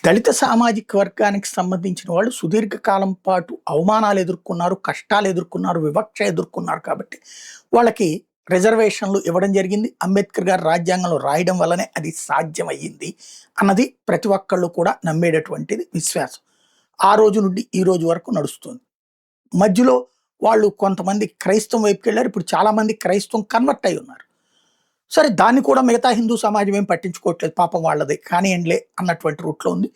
దళిత సామాజిక వర్గానికి సంబంధించిన వాళ్ళు సుదీర్ఘకాలం పాటు అవమానాలు ఎదుర్కొన్నారు, కష్టాలు ఎదుర్కొన్నారు, వివక్ష ఎదుర్కొన్నారు కాబట్టి వాళ్ళకి రిజర్వేషన్లు ఇవ్వడం జరిగింది. అంబేద్కర్ గారు రాజ్యాంగంలో రాయడం వల్లనే అది సాధ్యమయ్యింది అన్నది ప్రతి ఒక్కళ్ళు కూడా నమ్మేటటువంటిది విశ్వాసం. ఆ రోజు నుండి ఈ రోజు వరకు నడుస్తుంది. మధ్యలో వాళ్ళు కొంతమంది క్రైస్తవం వైపుకి వెళ్ళారు. ఇప్పుడు చాలామంది క్రైస్తవం కన్వర్ట్ అయి ఉన్నారు. సరే దాన్ని కూడా మిగతా హిందూ సమాజం ఏం పట్టించుకోవట్లేదు, పాపం వాళ్ళది కానియండిలే అన్నటువంటి రూట్లో ఉంది.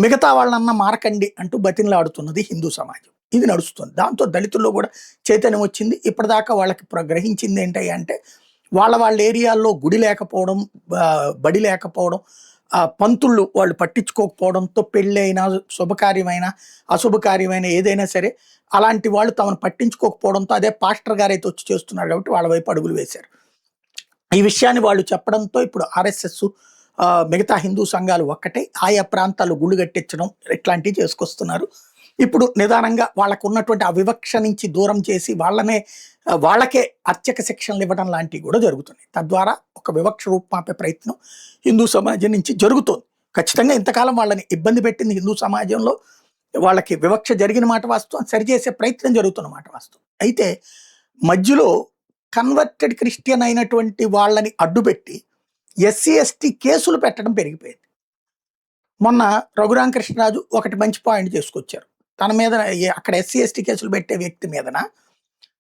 మిగతా వాళ్ళన్న మారకండి అంటూ బతిమలాడుతున్నది హిందూ సమాజం. ఇది నడుస్తుంది. దాంతో దళితుల్లో కూడా చైతన్యం వచ్చింది. ఇప్పటిదాకా వాళ్ళకి గ్రహించింది ఏంటి అంటే వాళ్ళ ఏరియాల్లో గుడి లేకపోవడం, బడి లేకపోవడం, పంతుళ్ళు వాళ్ళు పట్టించుకోకపోవడంతో పెళ్ళైనా శుభకార్యమైన అశుభకార్యమైన ఏదైనా సరే అలాంటి వాళ్ళు తమను పట్టించుకోకపోవడంతో అదే పాస్టర్ గారైతే వచ్చి చేస్తున్నారు కాబట్టి వాళ్ళ వైపు అడుగులు వేశారు. ఈ విషయాన్ని వాళ్ళు చెప్పడంతో ఇప్పుడు ఆర్ఎస్ఎస్ మిగతా హిందూ సంఘాలు ఒక్కటే ఆయా ప్రాంతాలు గుళ్ళు కట్టించడం ఇట్లాంటివి చేసుకొస్తున్నారు. ఇప్పుడు నిదానంగా వాళ్ళకు ఉన్నటువంటి ఆ వివక్ష నుంచి దూరం చేసి వాళ్ళకే అర్చక శిక్షణలు ఇవ్వడం లాంటివి కూడా జరుగుతున్నాయి. తద్వారా ఒక వివక్ష రూపుమాపే ప్రయత్నం హిందూ సమాజం నుంచి జరుగుతోంది. ఖచ్చితంగా ఇంతకాలం వాళ్ళని ఇబ్బంది పెట్టింది హిందూ సమాజంలో. వాళ్ళకి వివక్ష జరిగిన మాట వాస్తవం, సరిచేసే ప్రయత్నం జరుగుతున్న మాట వాస్తవం. అయితే మధ్యలో కన్వర్టెడ్ క్రిస్టియన్ అయినటువంటి వాళ్ళని అడ్డుపెట్టి ఎస్సీ ఎస్టీ కేసులు పెట్టడం పెరిగిపోయింది. మొన్న రఘురామకృష్ణరాజు ఒకటి మంచి పాయింట్ చేసుకొచ్చారు. తన మీద అక్కడ ఎస్సీ ఎస్టీ కేసులు పెట్టే వ్యక్తి మీదన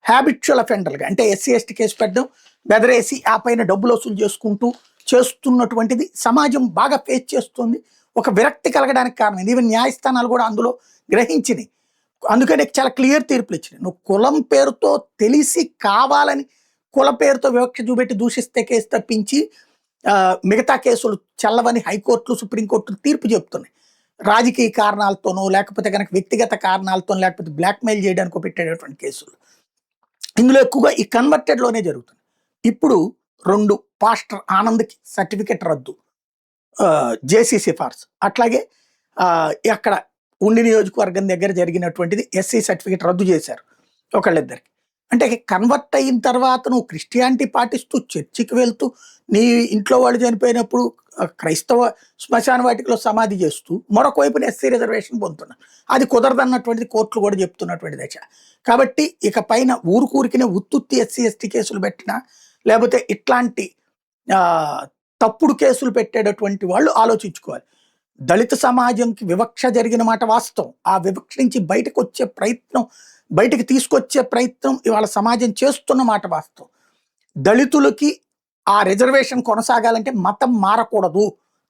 హ్యాబిచువల్ అఫెండర్గా అంటే ఎస్సీ ఎస్టీ కేసు పెట్టడం, బెదరేసి ఆ పైన డబ్బులు వసూలు చేసుకుంటూ చేస్తున్నటువంటిది సమాజం బాగా ఫేస్ చేస్తుంది. ఒక విరక్తి కలగడానికి కారణం ఈవెన్ న్యాయస్థానాలు కూడా అందులో గ్రహించినాయి. అందుకని చాలా క్లియర్ తీర్పులు ఇచ్చినాయి. నువ్వు కులం పేరుతో తెలిసి కావాలని కుల పేరుతో వివక్ష చూపెట్టి దూషిస్తే కేసు తప్పించి మిగతా కేసులు చల్లవని హైకోర్టులు సుప్రీంకోర్టులు తీర్పు చెప్తున్నాయి. రాజకీయ కారణాలతోనో లేకపోతే కనుక వ్యక్తిగత కారణాలతో లేకపోతే బ్లాక్మెయిల్ చేయడానికి పెట్టేటటువంటి కేసులు ఇందులో ఎక్కువగా ఈ కన్వర్టెడ్లోనే జరుగుతుంది. ఇప్పుడు 2 పాస్టర్ ఆనంద్కి సర్టిఫికెట్ రద్దు, జేసీ సిఫార్సు, అట్లాగే అక్కడ ఉండి నియోజకవర్గం దగ్గర జరిగినటువంటిది ఎస్సీ సర్టిఫికెట్ రద్దు చేశారు ఒకళ్ళిద్దరికి. అంటే కన్వర్ట్ అయిన తర్వాత నువ్వు క్రిస్టియానిటీ పాటిస్తూ చర్చికి వెళ్తూ నీ ఇంట్లో వాళ్ళు చనిపోయినప్పుడు క్రైస్తవ శ్మశాన వాటికలో సమాధి చేస్తూ మరొక వైపున ఎస్సీ రిజర్వేషన్ పొందుతున్నా అది కుదరదన్నటువంటిది కోర్టులు కూడా చెప్తున్నటువంటి దశ. కాబట్టి ఇక పైన ఊరికనే ఉత్తుత్తి ఎస్సీ ఎస్టీ కేసులు పెట్టినా లేకపోతే ఇట్లాంటి తప్పుడు కేసులు పెట్టేటటువంటి వాళ్ళు ఆలోచించుకోవాలి. దళిత సమాజంకి వివక్ష జరిగిన మాట వాస్తవం. ఆ వివక్ష నుంచి బయటకు తీసుకొచ్చే ప్రయత్నం ఇవాళ సమాజం చేస్తున్న మాట వాస్తవం. దళితులకి ఆ రిజర్వేషన్ కొనసాగాలంటే మతం మారకూడదు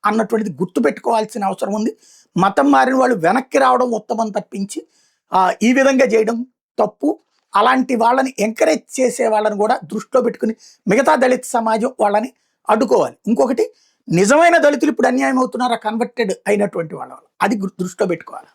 అన్నటువంటిది గుర్తుపెట్టుకోవాల్సిన అవసరం ఉంది. మతం మారిన వాళ్ళు వెనక్కి రావడం ఉత్తమం తప్పించి ఈ విధంగా చేయడం తప్పు. అలాంటి వాళ్ళని ఎంకరేజ్ చేసే వాళ్ళని కూడా దృష్టిలో పెట్టుకుని మిగతా దళిత సమాజం వాళ్ళని అడ్డుకోవాలి. ఇంకొకటి, నిజమైన దళితులు ఇప్పుడు అన్యాయం అవుతున్నారా కన్వర్టెడ్ అయినటువంటి వాళ్ళ అది దృష్టిలో పెట్టుకోవాలి.